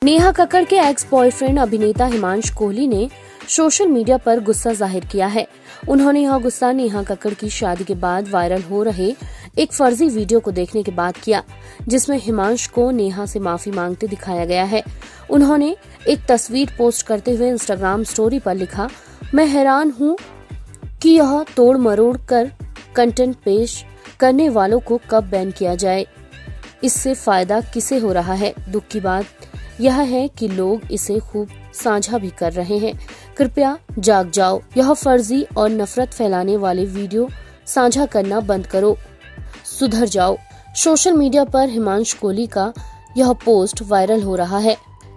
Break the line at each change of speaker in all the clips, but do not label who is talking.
नेहा कक्कड़ के ex boyfriend अभिनेता हिमांशु कोहली ने सोशल मीडिया पर गुस्सा जाहिर किया है। उन्होंने यह गुस्सा नेहा कक्कड़ की शादी के बाद वायरल हो रहे एक फर्जी वीडियो को देखने के बाद किया, जिसमें हिमांशु को नेहा से माफी मांगते दिखाया गया है। उन्होंने एक तस्वीर पोस्ट करते हुए इंस्टाग्राम स्टोरी पर लिखा, मैं हैरान हूँ कि यह तोड़ मरोड़ कर कंटेंट पेश करने वालों को कब बैन किया जाए। इससे फायदा किसे हो रहा है? दुख की बात यह है कि लोग इसे खूब साझा भी कर रहे हैं। कृपया जाग जाओ, यह फर्जी और नफरत फैलाने वाले वीडियो साझा करना बंद करो, सुधर जाओ। सोशल मीडिया पर हिमांशु कोहली का यह पोस्ट वायरल हो रहा है।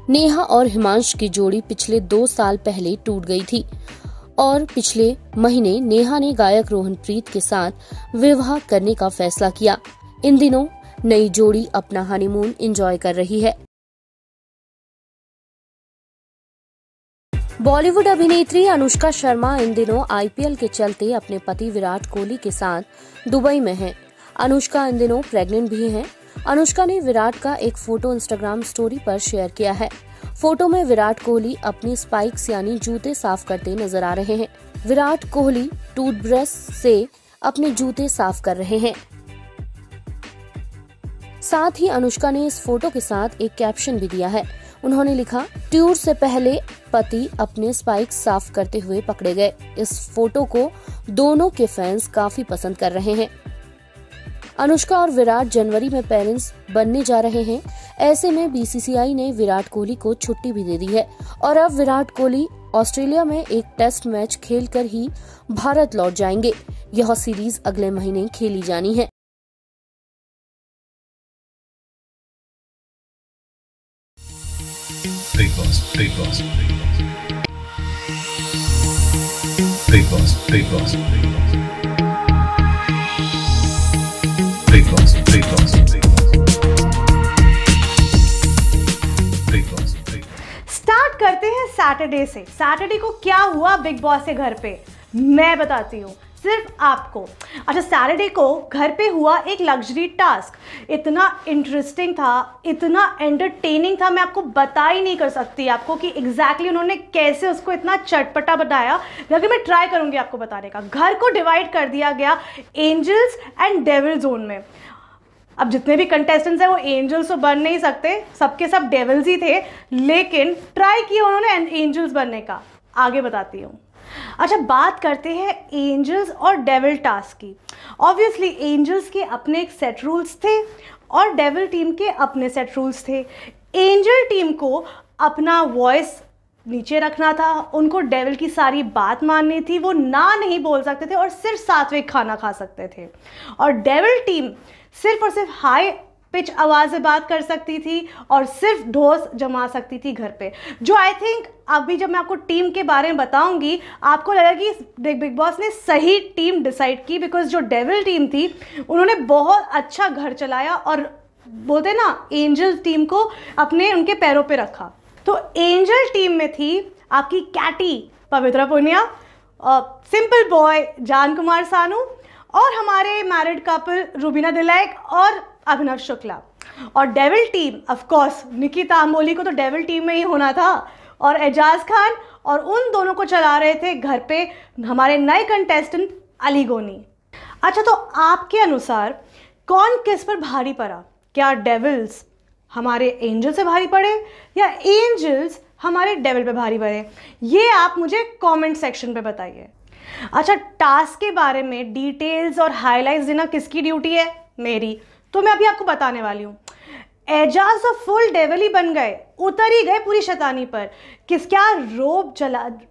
नेहा और हिमांशु की जोड़ी पिछले 2 साल पहले टूट गई थी और पिछले महीने नेहा ने गायक रोहनप्रीत के साथ विवाह करने का फैसला किया। इन दिनों नई जोड़ी अपना हनीमून एंजॉय कर रही है। बॉलीवुड अभिनेत्री अनुष्का शर्मा इन दिनों आईपीएल के चलते अपने पति विराट कोहली के साथ दुबई में हैं। अनुष्का इन दिनों प्रेग्नेंट भी हैं। अनुष्का ने विराट का एक फोटो इंस्टाग्राम स्टोरी पर शेयर किया है। फोटो में विराट कोहली अपनी स्पाइक्स यानी जूते साफ करते नजर आ रहे हैं। विराट कोहली टूथब्रश से अपने जूते साफ कर रहे हैं। साथ ही अनुष्का ने इस फोटो के साथ एक कैप्शन भी दिया है। उन्होंने लिखा, टूर से पहले पति अपने स्पाइक्स साफ करते हुए पकड़े गए। इस फोटो को दोनों के फैंस काफी पसंद कर रहे हैं। अनुष्का और विराट जनवरी में पेरेंट्स बनने जा रहे हैं। ऐसे में बीसीसीआई ने विराट कोहली को छुट्टी भी दे दी है और अब विराट कोहली ऑस्ट्रेलिया में एक टेस्ट मैच खेलकर ही भारत लौट जाएंगे। यह सीरीज अगले महीने खेली जानी है।
Big Boss, Big Boss, Big Boss, Big Boss, Big Boss, Big Boss, Big Boss, Big Boss, Big Boss।
Start करते हैं सैटरडे से। सैटरडे को क्या हुआ बिग बॉस के घर पे, मैं बताती हूँ सिर्फ आपको। अच्छा, सैटरडे को घर पे हुआ एक लग्जरी टास्क, इतना इंटरेस्टिंग था, इतना एंटरटेनिंग था, मैं आपको बता ही नहीं कर सकती आपको कि एग्जैक्टली उन्होंने कैसे उसको इतना चटपटा बनाया, लेकिन मैं ट्राई करूंगी आपको बताने का। घर को डिवाइड कर दिया गया एंजल्स एंड डेविल जोन में। अब जितने भी कंटेस्टेंट्स हैं वो एंजल्स तो बन नहीं सकते, सबके सब डेविल्स ही थे, लेकिन ट्राई किया उन्होंने एंजल्स बनने का। आगे बताती हूँ। अच्छा, बात करते हैं एंजल्स और डेविल टास्क की। ऑब्वियसली एंजल्स के अपने एक सेट रूल्स थे और डेविल टीम के अपने सेट रूल्स थे। एंजल टीम को अपना वॉइस नीचे रखना था, उनको डेविल की सारी बात माननी थी, वो ना नहीं बोल सकते थे और सिर्फ सात्विक खाना खा सकते थे। और डेविल टीम सिर्फ और सिर्फ हाई पिच आवाज़ से बात कर सकती थी और सिर्फ ढोस जमा सकती थी घर पे। जो आई थिंक अभी जब मैं आपको टीम के बारे में बताऊंगी आपको लगेगा कि बिग बॉस ने सही टीम डिसाइड की, बिकॉज जो डेविल टीम थी उन्होंने बहुत अच्छा घर चलाया और बोलते ना एंजल टीम को अपने उनके पैरों पे रखा। तो एंजल टीम में थी आपकी कैटी पवित्रा पुनिया, सिंपल बॉय जान कुमार सानू और हमारे मैरिड कपल रुबीना दिलैक और अभिनव शुक्ला। और डेविल टीम ऑफ कोर्स निकी तांबोली को तो डेविल टीम में ही होना था, और एजाज खान, और उन दोनों को चला रहे थे घर पे हमारे नए कंटेस्टेंट अली गोनी। अच्छा, तो आपके अनुसार कौन किस पर भारी पड़ा? क्या डेविल्स हमारे एंजल से भारी पड़े या एंजल्स हमारे डेविल पे भारी पड़े? ये आप मुझे कमेंट सेक्शन पे बताइए। अच्छा, टास्क के बारे में डिटेल्स और हाइलाइट्स देना किसकी ड्यूटी है? मेरी। तो मैं अभी आपको बताने वाली हूँ। एजाज तो फुल डेविल ही बन गए, उतर ही गए पूरी शैतानी पर। क्या रोब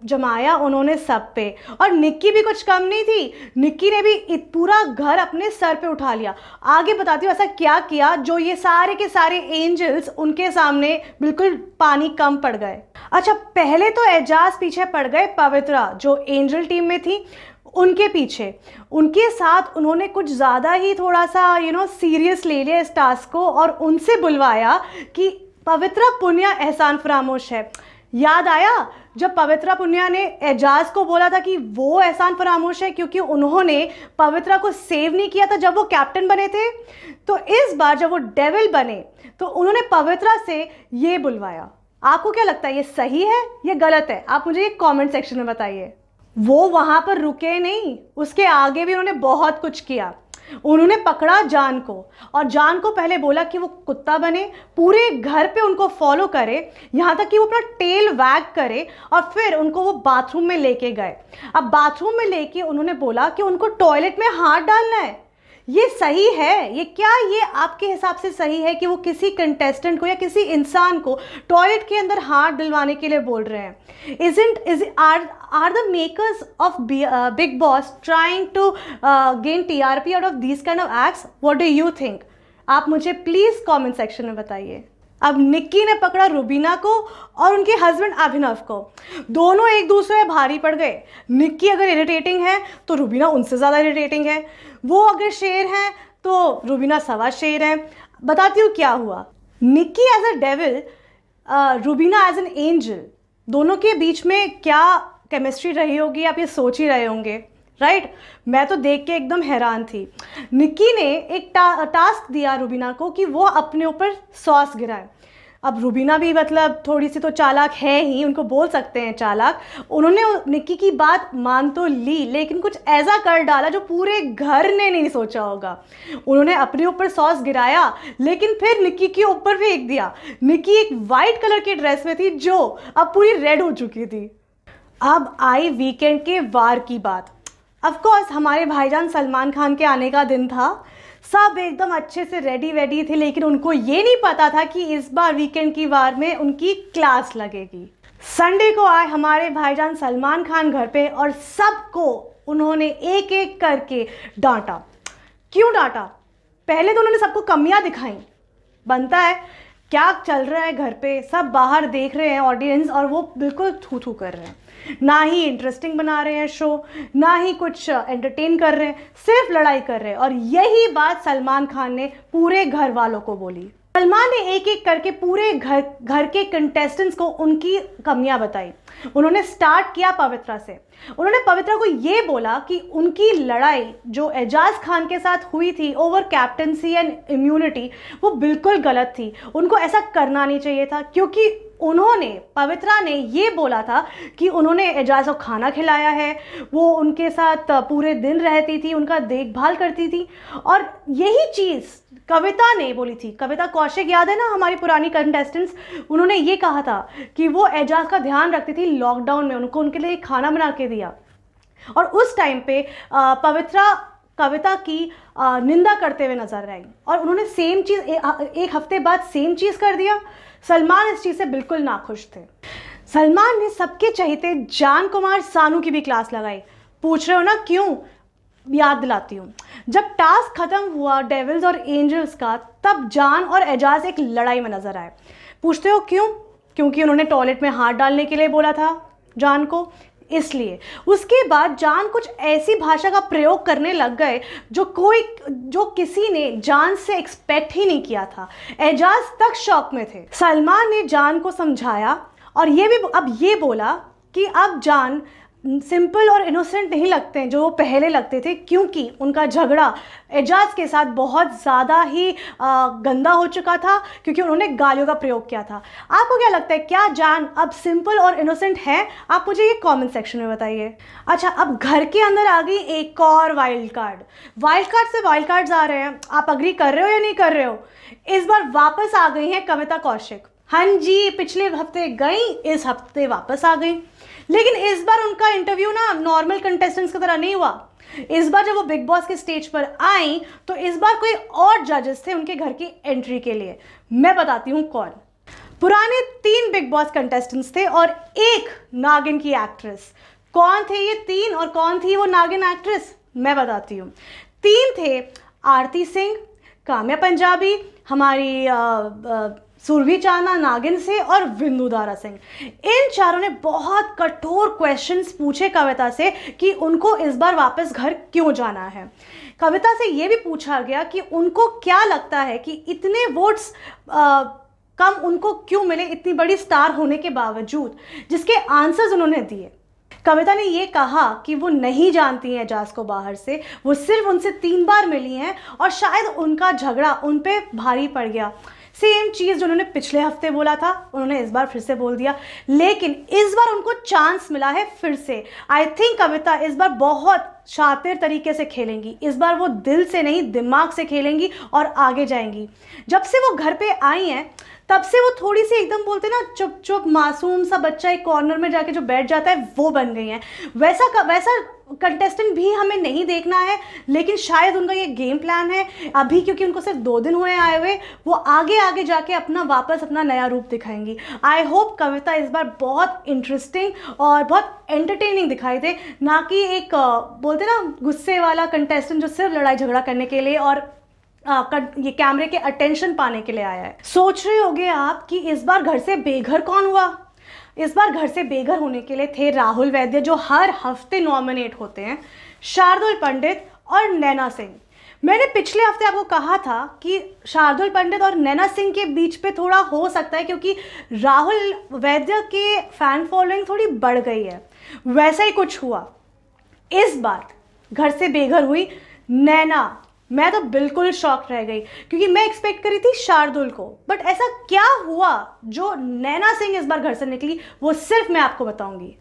जमाया उन्होंने सब पे, और निक्की भी कुछ कम नहीं थी। निक्की ने भी पूरा घर अपने सर पे उठा लिया। आगे बताती हूँ ऐसा क्या किया जो ये सारे के सारे एंजल्स उनके सामने बिल्कुल पानी कम पड़ गए। अच्छा, पहले तो एजाज पीछे पड़ गए पवित्रा जो एंजल टीम में थी, उनके पीछे उनके साथ उन्होंने कुछ ज़्यादा ही थोड़ा सा सीरियस ले लिया इस टास्क को और उनसे बुलवाया कि पवित्रा पुनिया एहसान फरामोश है। याद आया जब पवित्रा पुनिया ने एजाज को बोला था कि वो एहसान फरामोश है क्योंकि उन्होंने पवित्रा को सेव नहीं किया था जब वो कैप्टन बने थे। तो इस बार जब वो डेविल बने तो उन्होंने पवित्रा से ये बुलवाया आपको क्या लगता है, ये सही है या गलत है? आप मुझे ये कमेंट सेक्शन में बताइए। वो वहां पर रुके नहीं, उसके आगे भी उन्होंने बहुत कुछ किया। उन्होंने पकड़ा जान को और जान को पहले बोला कि वो कुत्ता बने, पूरे घर पे उनको फॉलो करे, यहाँ तक कि वो अपना टेल वैग करे, और फिर उनको वो बाथरूम में लेके गए। अब बाथरूम में लेके उन्होंने बोला कि उनको टॉयलेट में हाथ डालना है। ये सही है? ये आपके हिसाब से सही है कि वो किसी कंटेस्टेंट को या किसी इंसान को टॉयलेट के अंदर हाथ डलवाने के लिए बोल रहे हैं? Are the makers of Big Boss trying to gain TRP out of these kind of acts? What do you think? आप मुझे प्लीज कमेंट सेक्शन में बताइए। अब निक्की ने पकड़ा रुबीना को और उनके हस्बैंड अभिनव को। दोनों एक दूसरे में भारी पड़ गए। निक्की अगर इरिटेटिंग है तो रुबीना उनसे ज़्यादा इरिटेटिंग है। वो अगर शेर है तो रुबीना सवा शेर है। बताती हूँ क्या हुआ। Nikki as a devil, Rubina as an angel, दोनों के बीच में क्या केमिस्ट्री रही होगी आप ये सोच ही रहे होंगे, राइट? मैं तो देख के एकदम हैरान थी। निक्की ने एक टास्क दिया रुबीना को कि वो अपने ऊपर सॉस गिराए। अब रुबीना भी मतलब थोड़ी सी तो चालाक है ही, उनको बोल सकते हैं चालाक। उन्होंने निक्की की बात मान तो ली, लेकिन कुछ ऐसा कर डाला जो पूरे घर ने नहीं सोचा होगा। उन्होंने अपने ऊपर सॉस गिराया, लेकिन फिर निक्की के ऊपर फेंक दिया। निक्की एक वाइट कलर की ड्रेस में थी जो अब पूरी रेड हो चुकी थी। अब आई वीकेंड के वार की बात। ऑफ कोर्स हमारे भाईजान सलमान खान के आने का दिन था। सब एकदम अच्छे से रेडी वेडी थे, लेकिन उनको ये नहीं पता था कि इस बार वीकेंड की वार में उनकी क्लास लगेगी। संडे को आए हमारे भाईजान सलमान खान घर पे और सबको उन्होंने एक एक करके डांटा। क्यों डांटा? पहले तो उन्होंने सबको कमियां दिखाई। बनता है, क्या चल रहा है घर पे, सब बाहर देख रहे हैं ऑडियंस, और वो बिल्कुल थू थू कर रहे हैं। ना ही इंटरेस्टिंग बना रहे हैं शो, ना ही कुछ एंटरटेन कर रहे हैं, सिर्फ लड़ाई कर रहे हैं। और यही बात सलमान खान ने पूरे घर वालों को बोली। सलमान ने एक एक करके पूरे घर के कंटेस्टेंट्स को उनकी कमियां बताई। उन्होंने स्टार्ट किया पवित्रा से। उन्होंने पवित्रा को ये बोला कि उनकी लड़ाई जो एजाज खान के साथ हुई थी ओवर कैप्टनसी एंड इम्यूनिटी, वो बिल्कुल गलत थी। उनको ऐसा करना नहीं चाहिए था, क्योंकि पवित्रा ने ये बोला था कि उन्होंने एजाज को खाना खिलाया है, वो उनके साथ पूरे दिन रहती थी, उनका देखभाल करती थी। और यही चीज़ कविता ने बोली थी। कविता कौशिक, याद है ना, हमारी पुरानी कंटेस्टेंट्स, उन्होंने ये कहा था कि वो एजाज का ध्यान रखती थी लॉकडाउन में, उनको उनके लिए खाना बना के दिया। और उस टाइम पे पवित्रा कविता की निंदा करते हुए नजर आई, और उन्होंने सेम चीज़ एक हफ्ते बाद सेम चीज़ कर दिया। सलमान इस चीज़ से बिल्कुल नाखुश थे। सलमान ने सबके चहेते जान कुमार सानू की भी क्लास लगाई। पूछ रहे हो ना क्यों? याद दिलाती हूँ। जब टास्क खत्म हुआ डेविल्स और एंजल्स का, तब जान और एजाज एक लड़ाई में नजर आए। पूछते हो क्यों? क्योंकि उन्होंने टॉयलेट में हाथ डालने के लिए बोला था जान को, इसलिए। उसके बाद जान कुछ ऐसी भाषा का प्रयोग करने लग गए जो किसी ने जान से एक्सपेक्ट ही नहीं किया था। एजाज तक शॉक में थे। सलमान ने जान को समझाया और ये बोला कि अब जान सिंपल और इनोसेंट नहीं लगते हैं जो वो पहले लगते थे, क्योंकि उनका झगड़ा एजाज के साथ बहुत ज़्यादा ही गंदा हो चुका था, क्योंकि उन्होंने गालियों का प्रयोग किया था। आपको क्या लगता है, क्या जान अब सिंपल और इनोसेंट है? आप मुझे ये कमेंट सेक्शन में बताइए। अच्छा, अब घर के अंदर आ गई एक और वाइल्ड कार्ड से वाइल्ड कार्ड्स आ रहे हैं। आप अग्री कर रहे हो या नहीं कर रहे हो? इस बार वापस आ गई हैं कविता कौशिक। हाँ जी, पिछले हफ्ते गई, इस हफ्ते वापस आ गई। लेकिन इस बार उनका इंटरव्यू ना नॉर्मल कंटेस्टेंट्स की तरह नहीं हुआ। इस बार जब वो बिग बॉस के स्टेज पर आई तो इस बार कोई और जजेस थे उनके घर की एंट्री के लिए। मैं बताती हूँ कौन। पुराने 3 बिग बॉस कंटेस्टेंट्स थे और एक नागिन की एक्ट्रेस। कौन थे ये 3 और कौन थी वो नागिन एक्ट्रेस? मैं बताती हूँ। 3 थे आरती सिंह, काम्या पंजाबी, हमारी सुरभि चांदा नागिन से, और विंदु दारा सिंह। इन चारों ने बहुत कठोर क्वेश्चंस पूछे कविता से कि उनको इस बार वापस घर क्यों जाना है। कविता से ये भी पूछा गया कि उनको क्या लगता है कि इतने वोट्स कम उनको क्यों मिले इतनी बड़ी स्टार होने के बावजूद, जिसके आंसर्स उन्होंने दिए। कविता ने ये कहा कि वो नहीं जानती हैं एजाज को बाहर से, वो सिर्फ उनसे 3 बार मिली हैं और शायद उनका झगड़ा उन पे भारी पड़ गया। सेम चीज़ जो उन्होंने पिछले हफ्ते बोला था उन्होंने इस बार फिर से बोल दिया, लेकिन इस बार उनको चांस मिला है फिर से। आई थिंक कविता इस बार बहुत शातिर तरीके से खेलेंगी। इस बार वो दिल से नहीं दिमाग से खेलेंगी और आगे जाएंगी। जब से वो घर पे आई हैं तब से वो थोड़ी सी एकदम बोलते ना चुप चुप मासूम सा बच्चा एक कॉर्नर में जाके जो बैठ जाता है वो बन गई हैं। वैसा कंटेस्टेंट भी हमें नहीं देखना है, लेकिन शायद उनका ये गेम प्लान है अभी, क्योंकि उनको सिर्फ 2 दिन हुए आए हुए, वो आगे आगे जाके वापस अपना नया रूप दिखाएंगी। आई होप कविता इस बार बहुत इंटरेस्टिंग और बहुत एंटरटेनिंग दिखाई दे, ना कि एक बोलते ना गुस्से वाला कंटेस्टेंट जो सिर्फ लड़ाई झगड़ा करने के लिए और ये कैमरे के अटेंशन पाने के लिए आया है। सोच रहे होंगे आप कि इस बार घर से बेघर कौन हुआ। इस बार घर से बेघर होने के लिए थे राहुल वैद्य, जो हर हफ्ते नॉमिनेट होते हैं, शार्दुल पंडित और नैना सिंह। मैंने पिछले हफ्ते आपको कहा था कि शार्दुल पंडित और नैना सिंह के बीच पे थोड़ा हो सकता है, क्योंकि राहुल वैद्य के फैन फॉलोइंग थोड़ी बढ़ गई है। वैसा ही कुछ हुआ। इस बार घर से बेघर हुई नैना। मैं तो बिल्कुल शॉक रह गई, क्योंकि मैं एक्सपेक्ट करी थी शार्दुल को, बट ऐसा क्या हुआ जो नैना सिंह इस बार घर से निकली, वो सिर्फ मैं आपको बताऊंगी।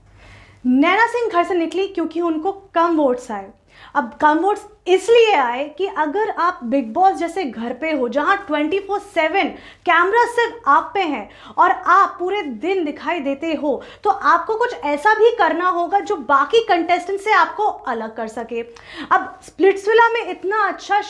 नैना सिंह घर से निकली क्योंकि उनको कम वोट्स आए। अब कम वोट्स इसलिए आए कि अगर आप बिग बॉस जैसे घर पे हो, जहां 24/7 कैमरा सिर्फ आप पे हैं और आप पूरे दिन दिखाई देते हो, तो आपको कुछ ऐसा भी करना होगा जो बाकी कंटेस्टेंट से आपको अलग कर सके। अब स्प्लिट्सविला में इतना अच्छा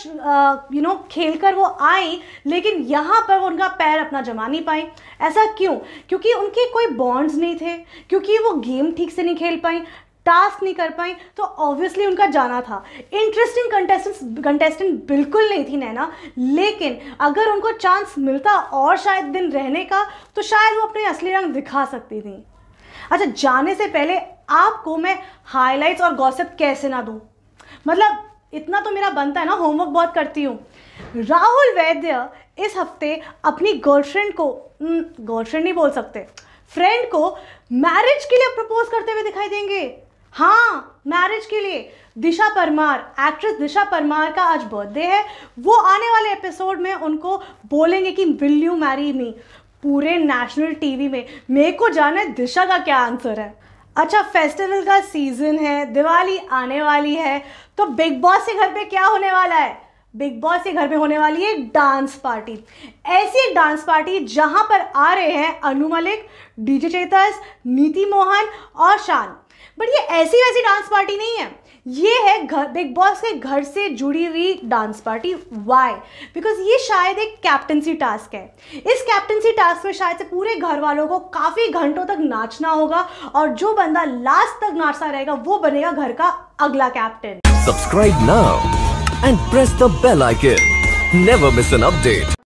खेल कर वो आई, लेकिन यहाँ पर वो उनका पैर अपना जमा नहीं पाई। ऐसा क्यों? क्योंकि उनके कोई बॉन्ड्स नहीं थे, क्योंकि वो गेम ठीक से नहीं खेल पाई, टास्क नहीं कर पाई, तो ऑब्वियसली उनका जाना था। इंटरेस्टिंग कंटेस्टेंट बिल्कुल नहीं थी नैना, लेकिन अगर उनको चांस मिलता और शायद दिन रहने का, तो शायद वो अपने असली रंग दिखा सकती थी। अच्छा, जाने से पहले आपको मैं हाइलाइट्स और गॉसिप कैसे ना दूं, मतलब इतना तो मेरा बनता है ना, होमवर्क बहुत करती हूँ। राहुल वैद्य इस हफ्ते अपनी गर्लफ्रेंड को, गर्लफ्रेंड नहीं बोल सकते, फ्रेंड को मैरिज के लिए प्रपोज करते हुए दिखाई देंगे। हाँ, मैरिज के लिए। दिशा परमार, एक्ट्रेस दिशा परमार का आज बर्थडे है। वो आने वाले एपिसोड में उनको बोलेंगे कि विल यू मैरी मी, पूरे नेशनल टीवी में। मेरे को जाना है दिशा का क्या आंसर है। अच्छा, फेस्टिवल का सीजन है, दिवाली आने वाली है, तो बिग बॉस के घर पे क्या होने वाला है? बिग बॉस के घर में होने वाली है डांस पार्टी। ऐसी एक डांस पार्टी जहां पर आ रहे हैं अनु मलिक, डीजे चेतस, नीति मोहन और शान। बट ये ऐसी वैसी डांस पार्टी नहीं है, ये है बिग बॉस के घर से जुड़ी हुई डांस पार्टी। वाई? बिकॉज ये शायद एक कैप्टनसी टास्क है। इस कैप्टनसी टास्क में शायद से पूरे घर वालों को काफ़ी घंटों तक नाचना होगा, और जो बंदा लास्ट तक नाचता रहेगा वो बनेगा घर का अगला captain.
Subscribe now and press the bell icon. Never miss an update.